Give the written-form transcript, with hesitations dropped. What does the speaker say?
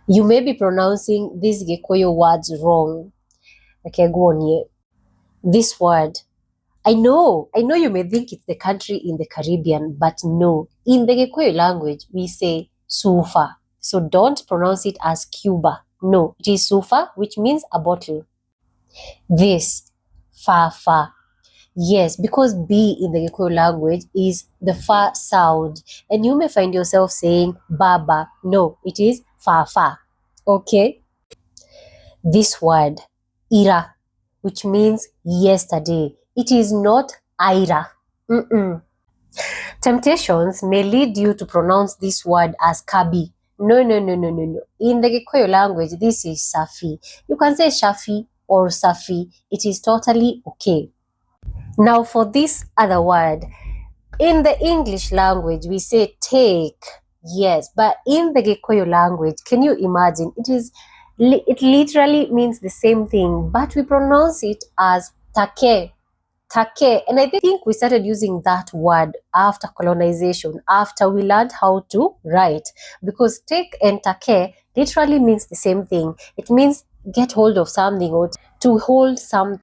You may be pronouncing these Gikuyu words wrong. Okay, go on here. This word, I know you may think it's the country in the Caribbean, but no. In the Gikuyu language, we say sufa. So don't pronounce it as Cuba. No, it is sufa, which means a bottle. This, fa fa. Yes, because B in the Gikuyu language is the fa sound. And you may find yourself saying baba. No, it is fa fa. Okay? This word, ira, which means yesterday. It is not ira. Mm-mm. Temptations may lead you to pronounce this word as kabi. No, no, no, no, no, no. In the Gikuyu language, this is safi. You can say shafi or safi. It is totally okay. Now for this other word, in the English language, we say take. Yes, but in the Gikuyu language, can you imagine? It literally means the same thing, but we pronounce it as take. Take. And I think we started using that word after colonization, after we learned how to write. Because take and take literally means the same thing. It means get hold of something or to hold something.